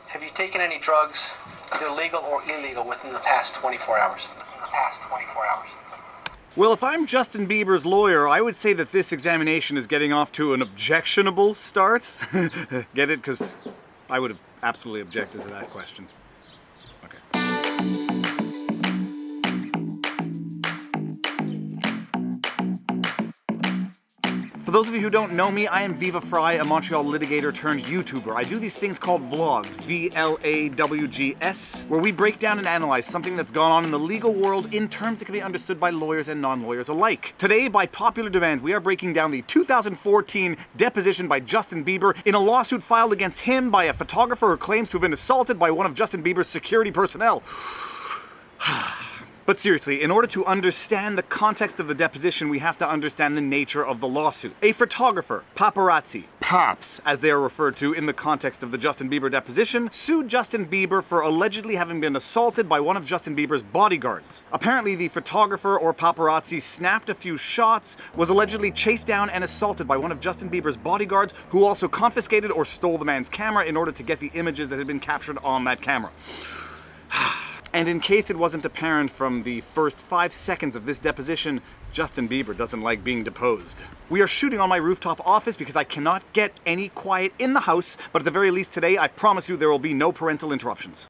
Have you taken any drugs, either legal or illegal, within the past 24 hours? Well, if I'm Justin Bieber's lawyer, I would say that this examination is getting off to an objectionable start. Get it? Because I would have absolutely objected to that question. Okay. For those of you who don't know me, I am Viva Frei, a Montreal litigator turned YouTuber. I do these things called vlogs, VLAWGS, where we break down and analyze something that's gone on in the legal world in terms that can be understood by lawyers and non-lawyers alike. Today, by popular demand, we are breaking down the 2014 deposition by Justin Bieber in a lawsuit filed against him by a photographer who claims to have been assaulted by one of Justin Bieber's security personnel. But seriously, in order to understand the context of the deposition, we have to understand the nature of the lawsuit. A photographer, paparazzi, paps, as they are referred to in the context of the Justin Bieber deposition, sued Justin Bieber for allegedly having been assaulted by one of Justin Bieber's bodyguards. Apparently, the photographer or paparazzi snapped a few shots, was allegedly chased down and assaulted by one of Justin Bieber's bodyguards, who also confiscated or stole the man's camera in order to get the images that had been captured on that camera. And in case it wasn't apparent from the first 5 seconds of this deposition, Justin Bieber doesn't like being deposed. We are shooting on my rooftop office because I cannot get any quiet in the house, but at the very least today, I promise you there will be no parental interruptions.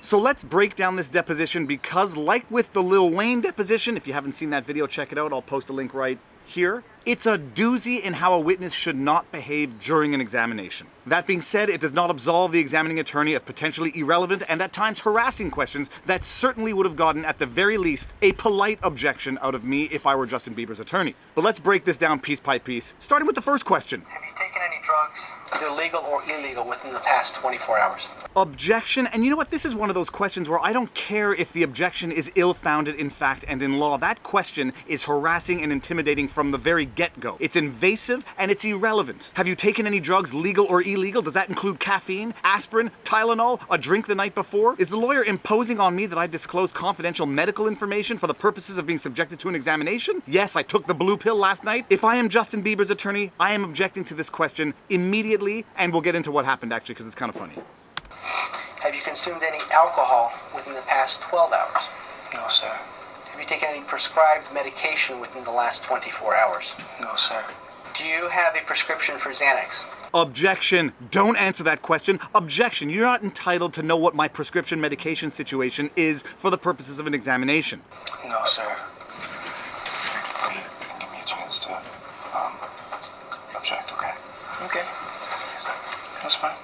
So let's break down this deposition because, like with the Lil Wayne deposition, if you haven't seen that video, check it out, I'll post a link right here. It's a doozy in how a witness should not behave during an examination. That being said, it does not absolve the examining attorney of potentially irrelevant and at times harassing questions that certainly would have gotten, at the very least, a polite objection out of me if I were Justin Bieber's attorney. But let's break this down piece by piece, starting with the first question. Have you taken any drugs, either legal or illegal, within the past 24 hours? Objection, and you know what, this is one of those questions where I don't care if the objection is ill-founded in fact and in law. That question is harassing and intimidating from the very get-go. It's invasive and it's irrelevant. Have you taken any drugs, legal or illegal? Does that include caffeine, aspirin, Tylenol, a drink the night before? Is the lawyer imposing on me that I disclose confidential medical information for the purposes of being subjected to an examination? Yes, I took the blue pill last night. If I am Justin Bieber's attorney, I am objecting to this question immediately, and we'll get into what happened actually because it's kind of funny. Have you consumed any alcohol within the past 12 hours? No, sir. Have you taken any prescribed medication within the last 24 hours? No, sir. Do you have a prescription for Xanax? Objection. Don't answer that question. Objection. You're not entitled to know what my prescription medication situation is for the purposes of an examination. No, sir. Give me a chance to object, okay? Okay. That's fine.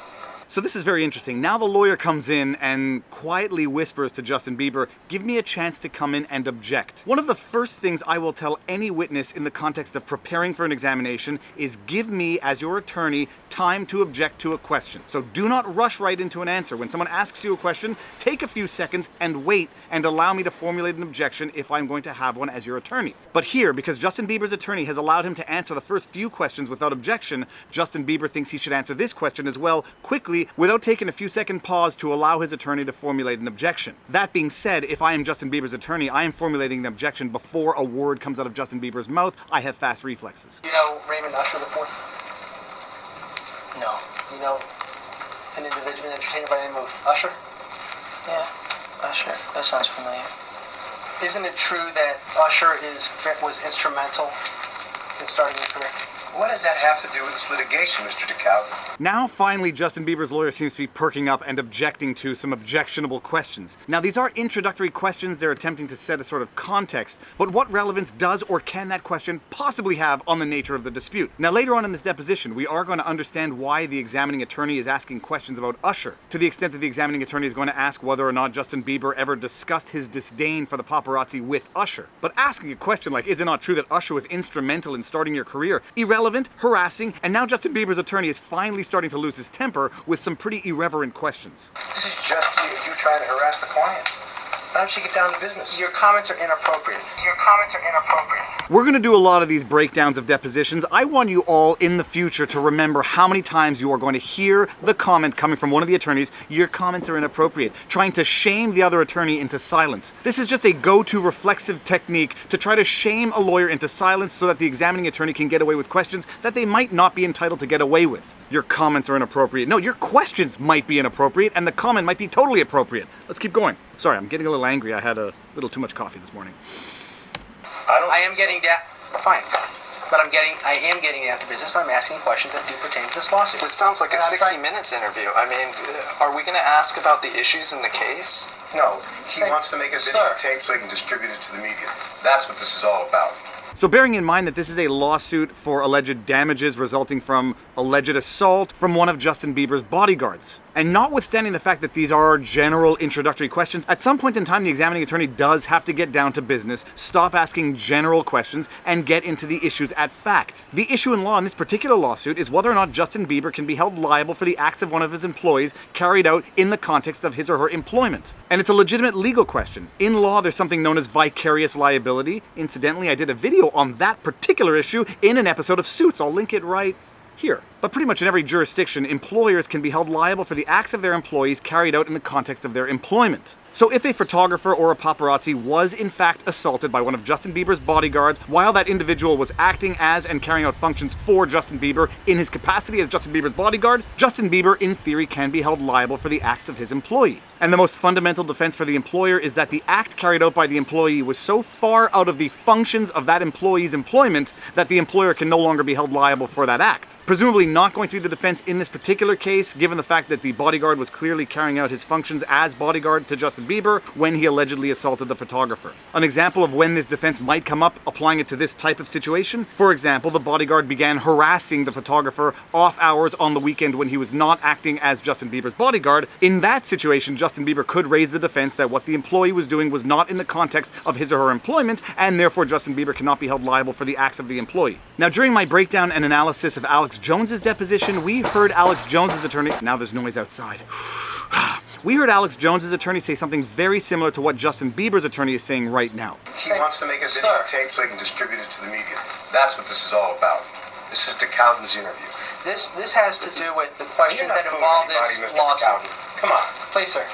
So this is very interesting. Now the lawyer comes in and quietly whispers to Justin Bieber, give me a chance to come in and object. One of the first things I will tell any witness in the context of preparing for an examination is give me, as your attorney, time to object to a question. So do not rush right into an answer. When someone asks you a question, take a few seconds and wait and allow me to formulate an objection if I'm going to have one as your attorney. But here, because Justin Bieber's attorney has allowed him to answer the first few questions without objection, Justin Bieber thinks he should answer this question as well quickly without taking a few second pause to allow his attorney to formulate an objection. That being said, if I am Justin Bieber's attorney, I am formulating an objection before a word comes out of Justin Bieber's mouth. I have fast reflexes. Do you know Raymond Usher IV? No. Do you know an individual, an entertainer by the name of Usher? Yeah, Usher. That sounds familiar. Isn't it true that Usher was instrumental in starting your career? What does that have to do with this litigation, Mr. DeKalb? Now, finally, Justin Bieber's lawyer seems to be perking up and objecting to some objectionable questions. Now, these are introductory questions. They're attempting to set a sort of context. But what relevance does or can that question possibly have on the nature of the dispute? Now, later on in this deposition, we are going to understand why the examining attorney is asking questions about Usher, to the extent that the examining attorney is going to ask whether or not Justin Bieber ever discussed his disdain for the paparazzi with Usher. But asking a question like, is it not true that Usher was instrumental in starting your career? Irrelevant, harassing, and now Justin Bieber's attorney is finally starting to lose his temper with some pretty irreverent questions. This is just you trying to harass the client. Why don't you get down to business? Your comments are inappropriate. We're going to do a lot of these breakdowns of depositions. I want you all in the future to remember how many times you are going to hear the comment coming from one of the attorneys, your comments are inappropriate, trying to shame the other attorney into silence. This is just a go-to reflexive technique to try to shame a lawyer into silence so that the examining attorney can get away with questions that they might not be entitled to get away with. your comments are inappropriate. No, your questions might be inappropriate and the comment might be totally appropriate. Let's keep going. Sorry, I'm getting a little angry. I had a little too much coffee this morning. I am getting down. Fine. But I am getting down to business. I'm asking questions that do pertain to this lawsuit. It sounds like a And I'm 60 trying- minutes interview. I mean, are we going to ask about the issues in the case? No, he Say- wants to make a Sir. videotape so he can distribute it to the media. That's what this is all about. So bearing in mind that this is a lawsuit for alleged damages resulting from alleged assault from one of Justin Bieber's bodyguards, and notwithstanding the fact that these are general introductory questions, at some point in time the examining attorney does have to get down to business, stop asking general questions, and get into the issues at fact. The issue in law in this particular lawsuit is whether or not Justin Bieber can be held liable for the acts of one of his employees carried out in the context of his or her employment. And it's a legitimate legal question. In law, there's something known as vicarious liability. Incidentally, I did a video on that particular issue in an episode of Suits. I'll link it right here. But pretty much in every jurisdiction, employers can be held liable for the acts of their employees carried out in the context of their employment. So if a photographer or a paparazzi was in fact assaulted by one of Justin Bieber's bodyguards while that individual was acting as and carrying out functions for Justin Bieber in his capacity as Justin Bieber's bodyguard, Justin Bieber in theory can be held liable for the acts of his employee. And the most fundamental defense for the employer is that the act carried out by the employee was so far out of the functions of that employee's employment that the employer can no longer be held liable for that act. Presumably not going to be the defense in this particular case, given the fact that the bodyguard was clearly carrying out his functions as bodyguard to Justin Bieber when he allegedly assaulted the photographer. An example of when this defense might come up applying it to this type of situation: for example, the bodyguard began harassing the photographer off hours on the weekend when he was not acting as Justin Bieber's bodyguard. In that situation, Justin Bieber could raise the defense that what the employee was doing was not in the context of his or her employment, and therefore Justin Bieber cannot be held liable for the acts of the employee. Now, during my breakdown and analysis of Alex Jones's deposition, we heard Alex Jones's attorney— now there's noise outside. We heard Alex Jones's attorney say something very similar to what Justin Bieber's attorney is saying right now. He wants to make a videotape so he can distribute it to the media. That's what this is all about. This is DeCowden's interview. This has to do with the You're questions not that fooling involve anybody, this Mr. lawsuit. DeCowden. Come on. Please, sir.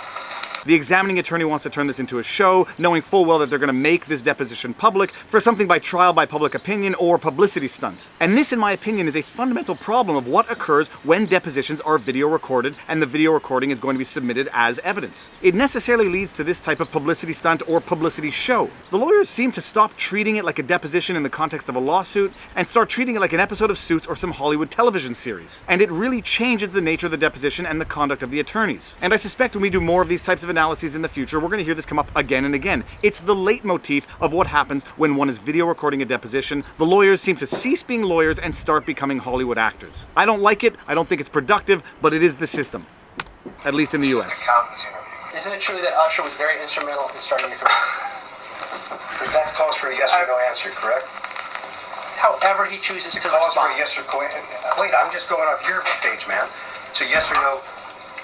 The examining attorney wants to turn this into a show, knowing full well that they're going to make this deposition public for something by trial by public opinion or publicity stunt. And this, in my opinion, is a fundamental problem of what occurs when depositions are video recorded and the video recording is going to be submitted as evidence. It necessarily leads to this type of publicity stunt or publicity show. The lawyers seem to stop treating it like a deposition in the context of a lawsuit and start treating it like an episode of Suits or some Hollywood television series. And it really changes the nature of the deposition and the conduct of the attorneys. And I suspect when we do more of these types of analyses in the future, we're going to hear this come up again and again. It's the leitmotif of what happens when one is video recording a deposition. The lawyers seem to cease being lawyers and start becoming Hollywood actors. I don't like it, I don't think it's productive, but it is the system. At least in the US. DeCowden's interview. Isn't it true that Usher was very instrumental in starting your career? That calls for a yes or no answer, correct? However he chooses to Calls for a respond. yes or no. Wait, I'm just going off your page, man. It's a yes or no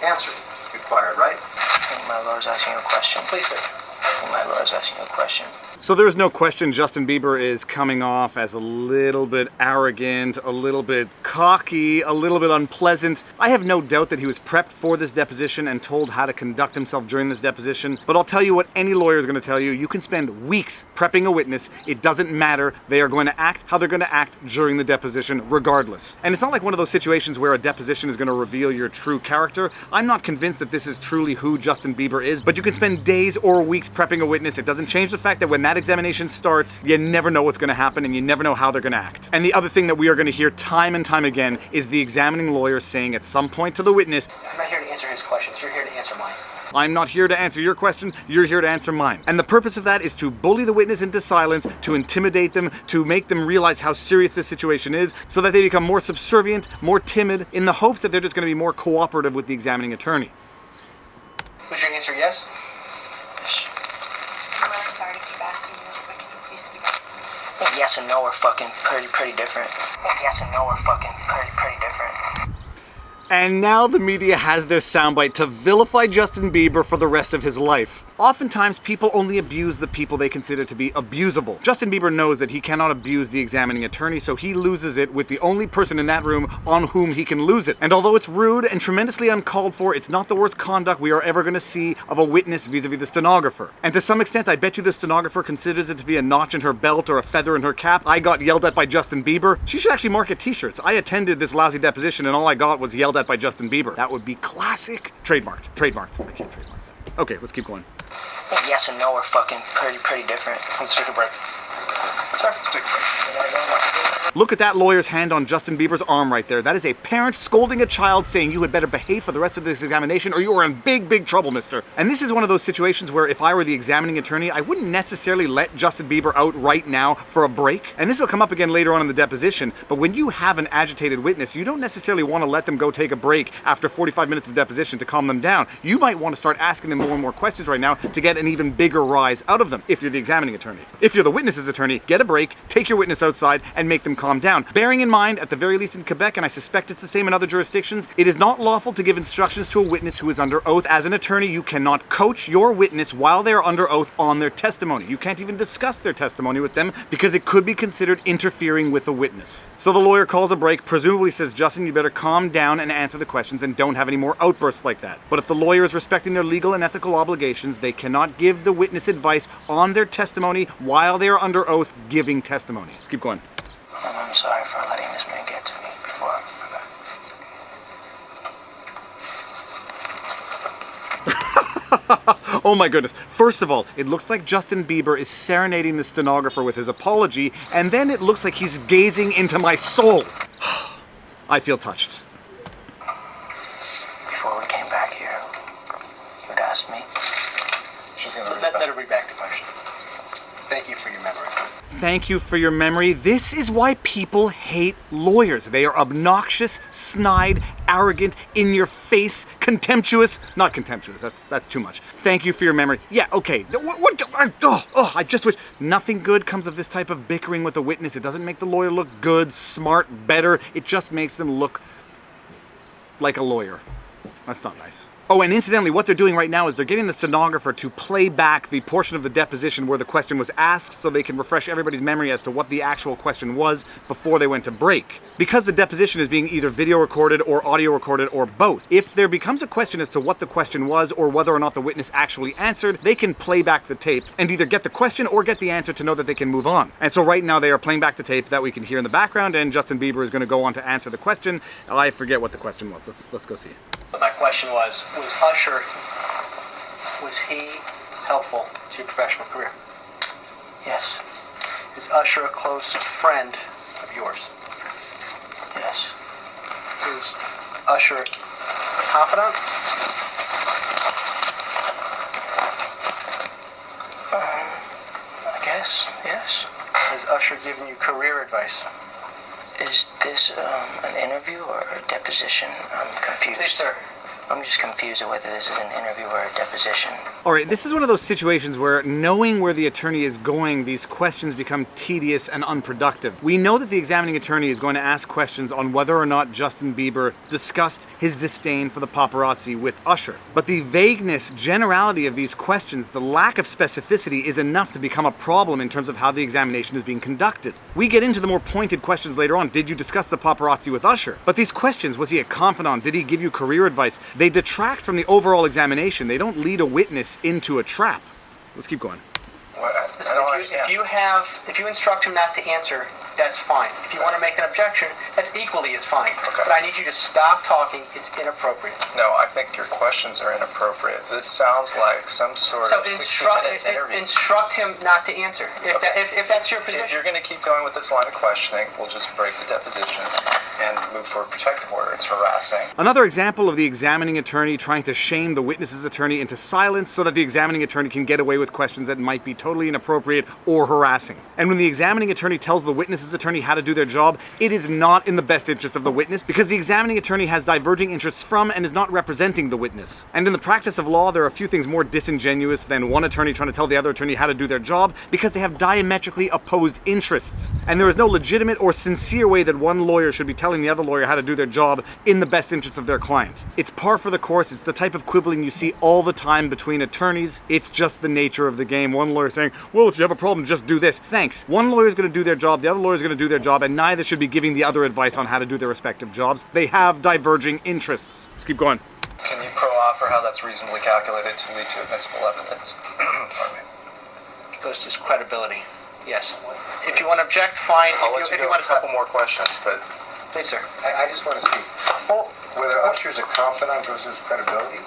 answer required, right? I think my lawyer's asking you a question. Please, sir. I think my lawyer's asking you a question. So there is no question Justin Bieber is coming off as a little bit arrogant, a little bit cocky, a little bit unpleasant. I have no doubt that he was prepped for this deposition and told how to conduct himself during this deposition. But I'll tell you what any lawyer is going to tell you. You can spend weeks prepping a witness. It doesn't matter. They are going to act how they're going to act during the deposition regardless. And it's not like one of those situations where a deposition is going to reveal your true character. I'm not convinced that this is truly who Justin Bieber is, but you can spend days or weeks prepping a witness. It doesn't change the fact that when that examination starts, you never know what's going to happen and you never know how they're going to act. And the other thing that we are going to hear time and time again is the examining lawyer saying at some point to the witness, I'm not here to answer his questions. You're here to answer mine. I'm not here to answer your questions, you're here to answer mine. And the purpose of that is to bully the witness into silence, to intimidate them, to make them realize how serious this situation is, so that they become more subservient, more timid, in the hopes that they're just going to be more cooperative with the examining attorney. Was your answer yes? I'm really sorry to keep asking you this, but can you please speak up? I think yes and no are fucking pretty different. I think yes and no are fucking pretty different. And now the media has their soundbite to vilify Justin Bieber for the rest of his life. Oftentimes, people only abuse the people they consider to be abusable. Justin Bieber knows that he cannot abuse the examining attorney, so he loses it with the only person in that room on whom he can lose it. And although it's rude and tremendously uncalled for, it's not the worst conduct we are ever going to see of a witness vis-a-vis the stenographer. And to some extent, I bet you the stenographer considers it to be a notch in her belt or a feather in her cap. I got yelled at by Justin Bieber. She should actually market t-shirts. I attended this lousy deposition and all I got was yelled at by Justin Bieber. That would be classic. Trademarked. Trademarked. I can't trademark that. Okay, let's keep going. Yes and no are fucking pretty different. Let's take a break. Sorry, let's take a break. Look at that lawyer's hand on Justin Bieber's arm right there. That is a parent scolding a child saying you had better behave for the rest of this examination or you are in big trouble, mister. And this is one of those situations where if I were the examining attorney, I wouldn't necessarily let Justin Bieber out right now for a break. And this will come up again later on in the deposition, but when you have an agitated witness, you don't necessarily want to let them go take a break after 45 minutes of deposition to calm them down. You might want to start asking them more and more questions right now to get an even bigger rise out of them if you're the examining attorney. If you're the witness's attorney, get a break, take your witness outside, and make them calm down. Bearing in mind, at the very least in Quebec, and I suspect it's the same in other jurisdictions, it is not lawful to give instructions to a witness who is under oath. As an attorney, you cannot coach your witness while they are under oath on their testimony. You can't even discuss their testimony with them because it could be considered interfering with the witness. So the lawyer calls a break, presumably says, Justin, you better calm down and answer the questions and don't have any more outbursts like that. But if the lawyer is respecting their legal and ethical obligations, they cannot give the witness advice on their testimony while they are under oath giving testimony. Let's keep going. I'm sorry for letting this man get to me before. Oh my goodness. First of all, it looks like Justin Bieber is serenading the stenographer with his apology, and then it looks like he's gazing into my soul. I feel touched. Before we came back here, you had asked me. She's gonna Let her read back the question. Thank you for your memory. Thank you for your memory. This is why people hate lawyers. They are obnoxious, snide, arrogant, in your face, contemptuous. Not contemptuous, that's too much. Thank you for your memory. Yeah, okay. I just wish nothing good comes of this type of bickering with a witness. It doesn't make the lawyer look good, smart, better. It just makes them look like a lawyer. That's not nice. Oh, and incidentally, what they're doing right now is they're getting the stenographer to play back the portion of the deposition where the question was asked so they can refresh everybody's memory as to what the actual question was before they went to break. Because the deposition is being either video recorded or audio recorded or both, if there becomes a question as to what the question was or whether or not the witness actually answered, they can play back the tape and either get the question or get the answer to know that they can move on. And so right now they are playing back the tape that we can hear in the background, and Justin Bieber is going to go on to answer the question. I forget what the question was. Let's go see. My question was Usher, was he helpful to your professional career? Yes. Is Usher a close friend of yours? Yes. Is Usher a confidant? I guess, yes. Has Usher given you career advice? Is this an interview or a deposition? I'm confused. Yes, sir. I'm just confused at whether this is an interview or a deposition. All right, this is one of those situations where knowing where the attorney is going, these questions become tedious and unproductive. We know that the examining attorney is going to ask questions on whether or not Justin Bieber discussed his disdain for the paparazzi with Usher. But the vagueness, generality of these questions, the lack of specificity is enough to become a problem in terms of how the examination is being conducted. We get into the more pointed questions later on. Did you discuss the paparazzi with Usher? But these questions, was he a confidant? Did he give you career advice? They detract from the overall examination. They don't lead a witness into a trap. Let's keep going. What? I don't understand. If you instruct him not to answer, that's fine. If you want to make an objection, that's equally as fine. Okay. But I need you to stop talking. It's inappropriate. No, I think your questions are inappropriate. This sounds like some sort So of 60 minutes interview. instruct him not to answer. If that's your If position. you're going to keep going with this line of questioning, we'll just break the deposition and move for a protective order. It's harassing. Another example of the examining attorney trying to shame the witness's attorney into silence so that the examining attorney can get away with questions that might be totally inappropriate or harassing. And when the examining attorney tells the witness's his attorney how to do their job, it is not in the best interest of the witness because the examining attorney has diverging interests from and is not representing the witness. And in the practice of law, there are a few things more disingenuous than one attorney trying to tell the other attorney how to do their job because they have diametrically opposed interests. And there is no legitimate or sincere way that one lawyer should be telling the other lawyer how to do their job in the best interest of their client. It's par for the course. It's the type of quibbling you see all the time between attorneys. It's just the nature of the game. One lawyer saying, well, if you have a problem, just do this. Thanks. One lawyer is going to do their job, the other lawyer is going to do their job, and neither should be giving the other advice on how to do their respective jobs. They have diverging interests. Let's keep going. Can you pro-offer how that's reasonably calculated to lead to admissible evidence? Pardon me. It goes to his credibility. Yes. If you want to object, fine. I'll let you go a couple more questions, but... Please, sir. I just want to speak. Well, whether Usher's a confidant goes to his credibility.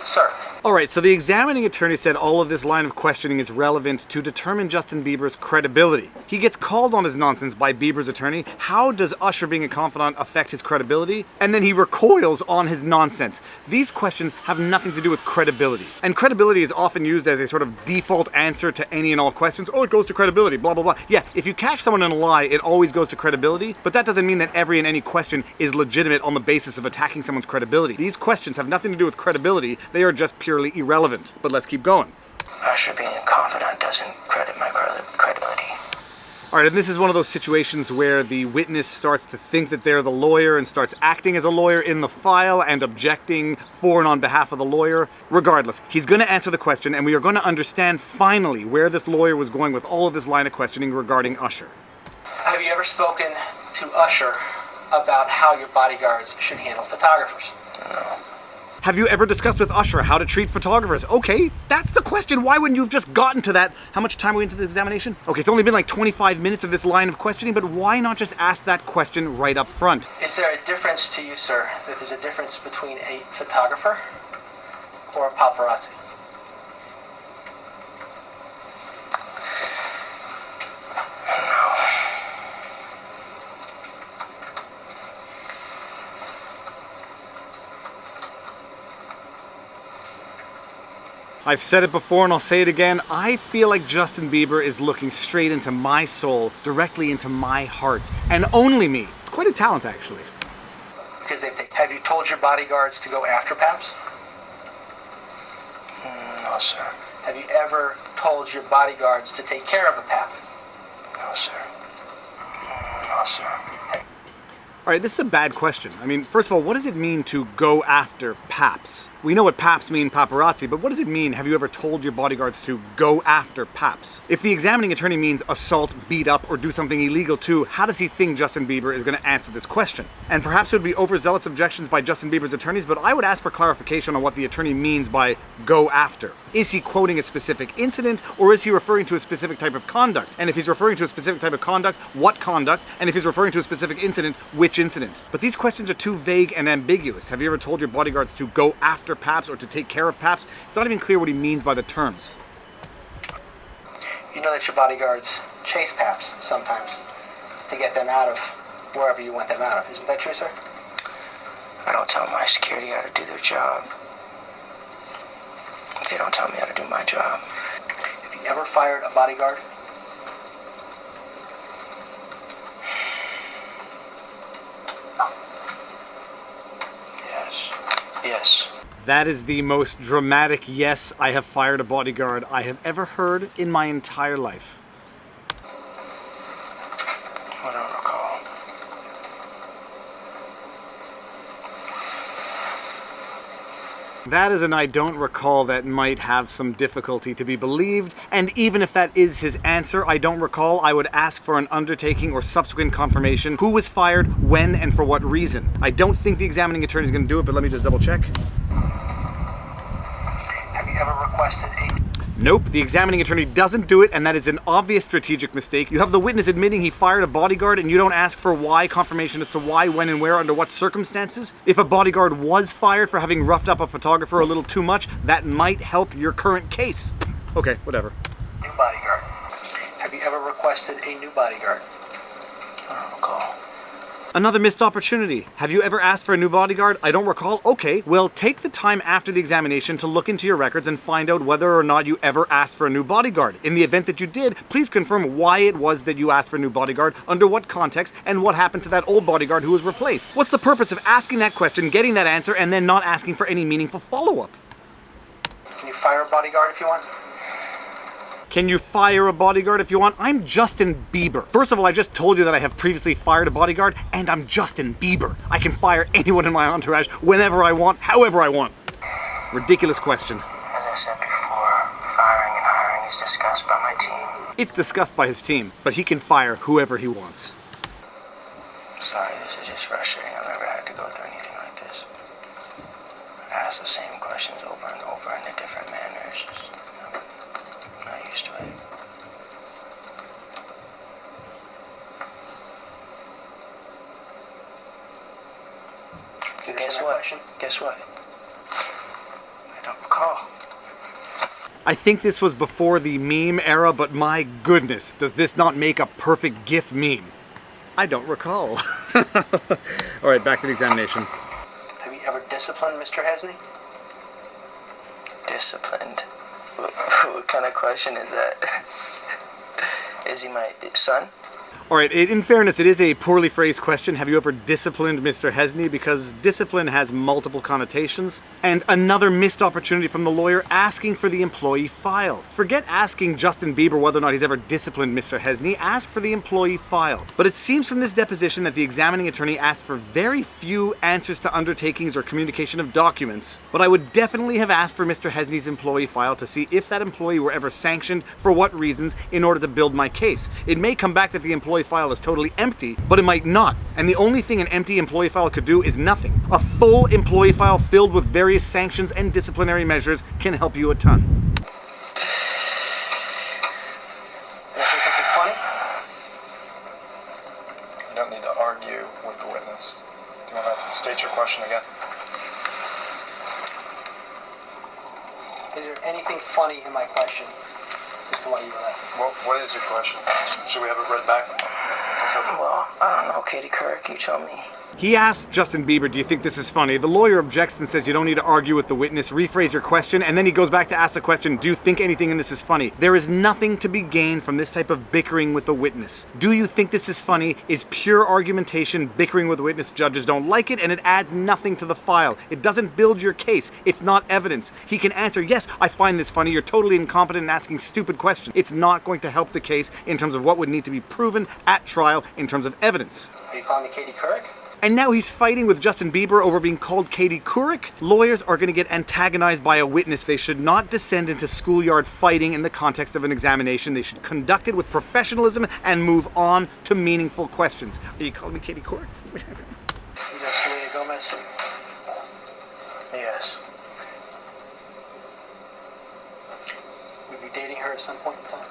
Sir. Alright, so the examining attorney said all of this line of questioning is relevant to determine Justin Bieber's credibility. He gets called on his nonsense by Bieber's attorney. How does Usher being a confidant affect his credibility? And then he recoils on his nonsense. These questions have nothing to do with credibility. And credibility is often used as a sort of default answer to any and all questions. Oh, it goes to credibility, blah, blah, blah. Yeah, if you catch someone in a lie, it always goes to credibility, but that doesn't mean that every and any question is legitimate on the basis of attacking someone's credibility. These questions have nothing to do with credibility. They are just purely irrelevant. But let's keep going. Usher being a confidant doesn't credit my credibility. Alright, and this is one of those situations where the witness starts to think that they're the lawyer and starts acting as a lawyer in the file and objecting for and on behalf of the lawyer. Regardless, he's going to answer the question and we are going to understand finally where this lawyer was going with all of this line of questioning regarding Usher. Have you ever spoken to Usher about how your bodyguards should handle photographers? No. Have you ever discussed with Usher how to treat photographers? Okay, that's the question. Why wouldn't you have just gotten to that? How much time are we into the examination? Okay, it's only been like 25 minutes of this line of questioning, but why not just ask that question right up front? Is there a difference to you, sir, that there's a difference between a photographer or a paparazzi? I've said it before and I'll say it again. I feel like Justin Bieber is looking straight into my soul, directly into my heart, and only me. It's quite a talent, actually. Because have you told your bodyguards to go after Paps? No, sir. Have you ever told your bodyguards to take care of a Pap? No, sir. No, sir. Alright, this is a bad question. I mean, first of all, what does it mean to go after Paps? We know what Paps mean, paparazzi, but what does it mean, have you ever told your bodyguards to go after Paps? If the examining attorney means assault, beat up, or do something illegal too, how does he think Justin Bieber is going to answer this question? And perhaps it would be overzealous objections by Justin Bieber's attorneys, but I would ask for clarification on what the attorney means by go after. Is he quoting a specific incident, or is he referring to a specific type of conduct? And if he's referring to a specific type of conduct, what conduct? And if he's referring to a specific incident, which incident? But these questions are too vague and ambiguous. Have you ever told your bodyguards to go after Paps or to take care of Paps? It's not even clear what he means by the terms. You know that your bodyguards chase Paps sometimes to get them out of wherever you want them out of. Isn't that true, sir? I don't tell my security how to do their job. They don't tell me how to do my job. Have you ever fired a bodyguard? Yes. That is the most dramatic yes, I have fired a bodyguard I have ever heard in my entire life. I don't recall. That is an I don't recall that might have some difficulty to be believed, and even if that is his answer, I don't recall, I would ask for an undertaking or subsequent confirmation who was fired, when, and for what reason. I don't think the examining attorney is going to do it, but let me just double check. Have you ever requested a... Nope, the examining attorney doesn't do it, and that is an obvious strategic mistake. You have the witness admitting he fired a bodyguard, and you don't ask for why, confirmation as to why, when, and where, under what circumstances. If a bodyguard was fired for having roughed up a photographer a little too much, that might help your current case. Okay, whatever. New bodyguard. Have you ever requested a new bodyguard? I don't recall. Another missed opportunity. Have you ever asked for a new bodyguard? I don't recall. Okay, well, take the time after the examination to look into your records and find out whether or not you ever asked for a new bodyguard. In the event that you did, please confirm why it was that you asked for a new bodyguard, under what context, and what happened to that old bodyguard who was replaced. What's the purpose of asking that question, getting that answer, and then not asking for any meaningful follow-up? Can you fire a bodyguard if you want? Can you fire a bodyguard if you want? I'm Justin Bieber. First of all, I just told you that I have previously fired a bodyguard, and I'm Justin Bieber. I can fire anyone in my entourage whenever I want, however I want. Ridiculous question. As I said before, firing and hiring is discussed by my team. It's discussed by his team, but he can fire whoever he wants. Sorry, this is just frustrating. I've never had to go through anything like this. I ask the same questions over and over in a different manners. I'm not used to it. Guess what? Guess what? I don't recall. I think this was before the meme era, but my goodness, does this not make a perfect GIF meme? I don't recall. All right, back to the examination. Have you ever disciplined Mr. Hesney? Disciplined? What kind of question is that? Is he my son? All right, in fairness, it is a poorly phrased question. Have you ever disciplined Mr. Hesney? Because discipline has multiple connotations. And another missed opportunity from the lawyer, asking for the employee file. Forget asking Justin Bieber whether or not he's ever disciplined Mr. Hesney. Ask for the employee file. But it seems from this deposition that the examining attorney asked for very few answers to undertakings or communication of documents. But I would definitely have asked for Mr. Hesney's employee file to see if that employee were ever sanctioned, for what reasons, in order to build my case. It may come back that the employee file is totally empty, but it might not. And the only thing an empty employee file could do is nothing. A full employee file filled with various sanctions and disciplinary measures can help you a ton. Can I say something funny? You don't need to argue with the witness. Do you want to state your question again? Is there anything funny in my question as to why you were left? What is your question? Should we have it read back? Well, I don't know, Katie Couric, you tell me. He asked Justin Bieber, do you think this is funny? The lawyer objects and says you don't need to argue with the witness, rephrase your question, and then he goes back to ask the question, do you think anything in this is funny? There is nothing to be gained from this type of bickering with the witness. Do you think this is funny is pure argumentation, bickering with the witness. Judges don't like it, and it adds nothing to the file. It doesn't build your case. It's not evidence. He can answer, yes, I find this funny, you're totally incompetent in asking stupid questions. It's not going to help the case in terms of what would need to be proven at trial in terms of evidence. Are you calling me Katie Couric? And now he's fighting with Justin Bieber over being called Katie Couric? Lawyers are going to get antagonized by a witness. They should not descend into schoolyard fighting in the context of an examination. They should conduct it with professionalism and move on to meaningful questions. Are you calling me Katie Couric? You know Selena Gomez? Yes. Would you be dating her at some point in time?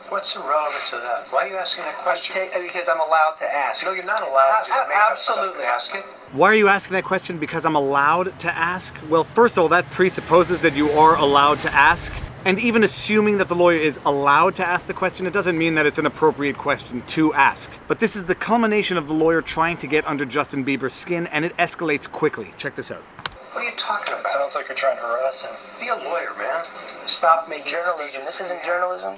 What's the relevance of that? Why are you asking that question? Because I'm allowed to ask. No, you're not allowed to just make up stuff and Absolutely. ask it. Why are you asking that question? Because I'm allowed to ask? Well, first of all, that presupposes that you are allowed to ask. And even assuming that the lawyer is allowed to ask the question, it doesn't mean that it's an appropriate question to ask. But this is the culmination of the lawyer trying to get under Justin Bieber's skin, and it escalates quickly. Check this out. What are you talking It about? sounds like you're trying to harass him. Be a lawyer, man. Stop making Journalism. This isn't journalism.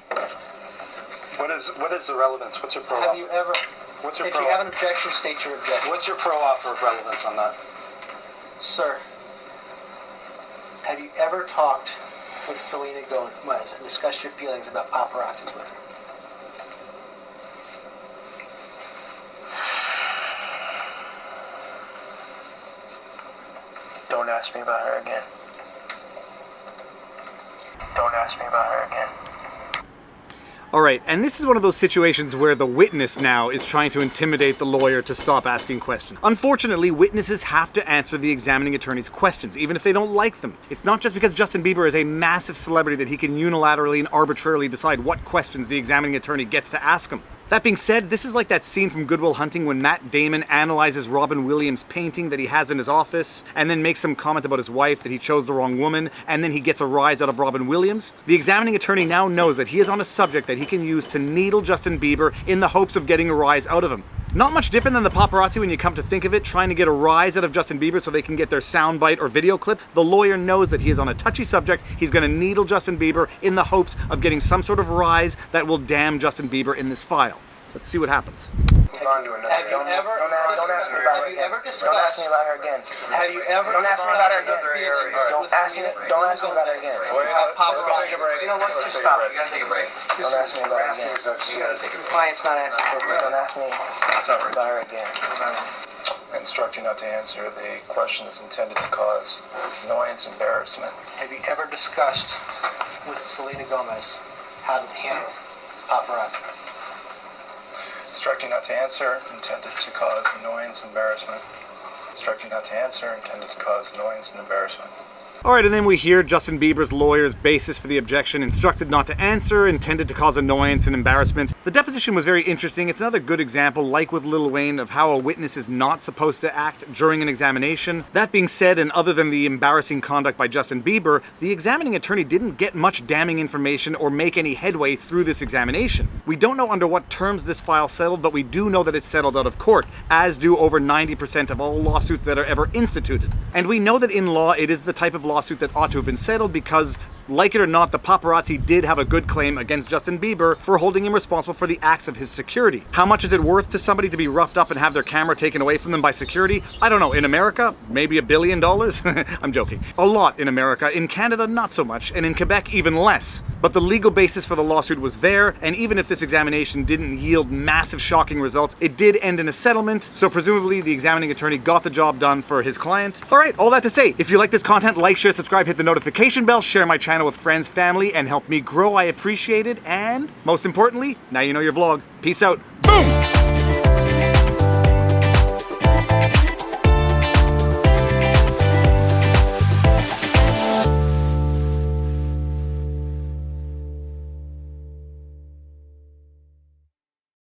What is the relevance? What's your pro Have offer? you ever? What's your If pro? you have an objection, state your objection. What's your pro offer of relevance on that? Sir, have you ever talked with Selena Gomez and discussed your feelings about paparazzi with her? Don't ask me about her again. Don't ask me about her again. All right, and this is one of those situations where the witness now is trying to intimidate the lawyer to stop asking questions. Unfortunately, witnesses have to answer the examining attorney's questions, even if they don't like them. It's not just because Justin Bieber is a massive celebrity that he can unilaterally and arbitrarily decide what questions the examining attorney gets to ask him. That being said, this is like that scene from Good Will Hunting when Matt Damon analyzes Robin Williams' painting that he has in his office, and then makes some comment about his wife that he chose the wrong woman, and then he gets a rise out of Robin Williams. The examining attorney now knows that he is on a subject that he can use to needle Justin Bieber in the hopes of getting a rise out of him. Not much different than the paparazzi when you come to think of it, trying to get a rise out of Justin Bieber so they can get their soundbite or video clip. The lawyer knows that he is on a touchy subject. He's going to needle Justin Bieber in the hopes of getting some sort of rise that will damn Justin Bieber in this file. Let's see what happens. Move on to another. Have you ever? Don't ask me about her again. Don't ask me about her again. Have you ever? Don't ask me about her again. Don't Don't ask me about her again. You know what? Just stop. You gotta take a break. Don't ask me about her again. You gotta take a break. Client's not asking for a break. Don't ask me about her again. I instruct you not to answer the question that's intended to cause annoyance, embarrassment. Have you ever discussed with Selena Gomez how to handle paparazzi? Instruct you not to answer, intended to cause annoyance, embarrassment. Instruct you not to answer, intended to cause annoyance and embarrassment. Alright, and then we hear Justin Bieber's lawyer's basis for the objection: instructed not to answer, intended to cause annoyance and embarrassment. The deposition was very interesting. It's another good example, like with Lil Wayne, of how a witness is not supposed to act during an examination. That being said, and other than the embarrassing conduct by Justin Bieber, the examining attorney didn't get much damning information or make any headway through this examination. We don't know under what terms this file settled, but we do know that it's settled out of court, as do over 90% of all lawsuits that are ever instituted. And we know that in law, it is the type of lawsuit that ought to have been settled because, like it or not, the paparazzi did have a good claim against Justin Bieber for holding him responsible for the acts of his security. How much is it worth to somebody to be roughed up and have their camera taken away from them by security? I don't know. In America, maybe $1 billion? I'm joking. A lot in America. In Canada, not so much. And in Quebec, even less. But the legal basis for the lawsuit was there, and even if this examination didn't yield massive shocking results, it did end in a settlement, so presumably the examining attorney got the job done for his client. Alright, all that to say, if you like this content, like, share, subscribe, hit the notification bell, share my channel with friends, family, and help me grow. I appreciate it, and most importantly, now you know your vlog. Peace out. Boom!